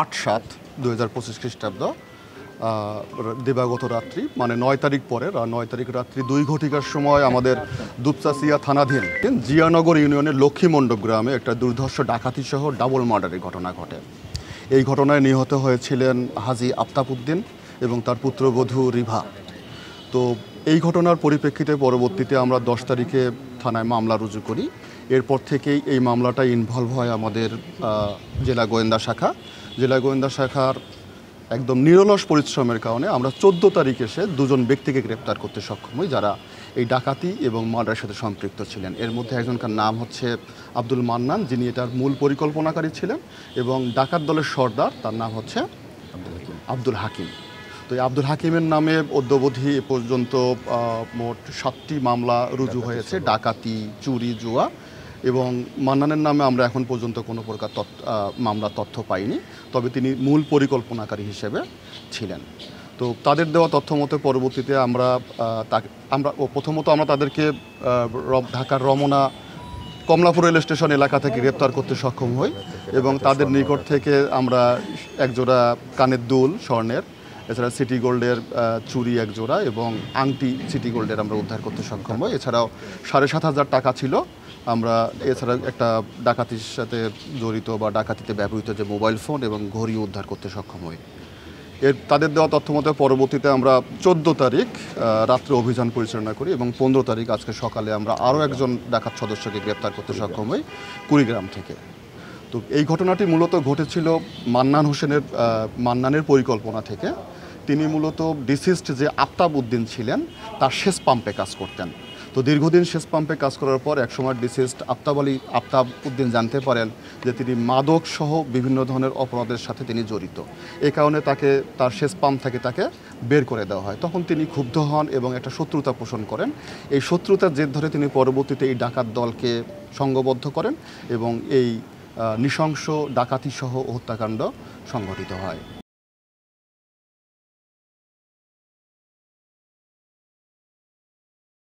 8/7/2025 খ্রিস্টাব্দ দিবাগত রাত্রি মানে 9 তারিখ পরে 9 তারিখ রাত্রি 2 ঘটিকার সময় আমাদের দুপচাচিয়া থানাধীন জিয়ানগর ইউনিয়নের লক্ষ্মীমণ্ডপ গ্রামে একটা দুর্ধর্ষ ডাকাতি সহ ডাবল মার্ডারের ঘটনা ঘটে। এই ঘটনায় নিহত হয়েছিলেন হাজী আফতাব উদ্দিন এবং তার পুত্রবধূ রিভা। তো এই ঘটনার পরিপ্রেক্ষিতে পরবর্তীতে আমরা 10 তারিখে থানায় মামলা রুজু করি। এরপর থেকেই এই মামলাটা ইনভলভ হয় আমাদের জেলা গোয়েন্দা শাখা। জেলা গোয়েন্দা শাখার একদম নিরলস পরিশ্রমের কারণে আমরা 14 তারিখ এসে 2জন ব্যক্তিকে গ্রেপ্তার করতে সক্ষম হই যারা এই ডাকাতি এবং মার্ডারের সাথে সম্পৃক্ত ছিলেন। এর মধ্যে একজনকার নাম হচ্ছে আব্দুল মান্নান, যিনি এটার মূল পরিকল্পনাকারী ছিলেন, এবং ডাকাত দলের সর্দার, তার নাম হচ্ছে আব্দুল হাকিম। তো এই আব্দুল হাকিমের নামে অদ্যাবধি এ পর্যন্ত মোট 7টি মামলা রুজু হয়েছে, ডাকাতি, চুরি, জুয়া, এবং মান্নানের নামে আমরা এখন পর্যন্ত কোনো প্রকার মামলার তথ্য পাইনি, তবে তিনি মূল পরিকল্পনাকারী হিসেবে ছিলেন। তো তাদের দেওয়া তথ্য মতে পরবর্তীতে প্রথমত আমরা তাদেরকে ঢাকার রমনা কমলাপুর রেল স্টেশন এলাকা থেকে গ্রেপ্তার করতে সক্ষম হই এবং তাদের নিকট থেকে আমরা একজোড়া কানের দুল স্বর্ণের, এছাড়া সিটি গোল্ডের চুড়ি এক জোড়া এবং আংটি সিটি গোল্ডের আমরা উদ্ধার করতে সক্ষম হই। এছাড়াও 7,500 টাকা ছিল। আমরা এছাড়া একটা ডাকাতির সাথে জড়িত বা ডাকাতিতে ব্যবহৃত যে মোবাইল ফোন এবং ঘড়ি উদ্ধার করতে সক্ষম হই। তাদের দেওয়া তথ্য মতে পরবর্তীতে আমরা 14 তারিখ রাত্রে অভিযান পরিচালনা করি এবং 15 তারিখ আজকে সকালে আমরা আরও একজন ডাকাত সদস্যকে গ্রেপ্তার করতে সক্ষম হই কুড়িগ্রাম থেকে। তো এই ঘটনাটি মূলত ঘটেছিল মান্নানের পরিকল্পনা থেকে। তিনি মূলত ডিসিস্ট যে আফতাব উদ্দিন ছিলেন তার সেচ পাম্পে কাজ করতেন। তো দীর্ঘদিন সেচ পাম্পে কাজ করার পর একসময় ডিসিস্ট আফতাব উদ্দিন জানতে পারেন যে তিনি মাদক সহ বিভিন্ন ধরনের অপরাধের সাথে তিনি জড়িত। এই কারণে তার সেচ পাম্প থেকে তাকে বের করে দেওয়া হয়। তখন তিনি ক্ষুব্ধ হন এবং একটা শত্রুতা পোষণ করেন। এই শত্রুতার জের ধরে তিনি পরবর্তীতে এই ডাকাত দলকে সংঘবদ্ধ করেন এবং এই নৃশংস ডাকাতি সহ হত্যাকাণ্ড সংঘটিত হয়।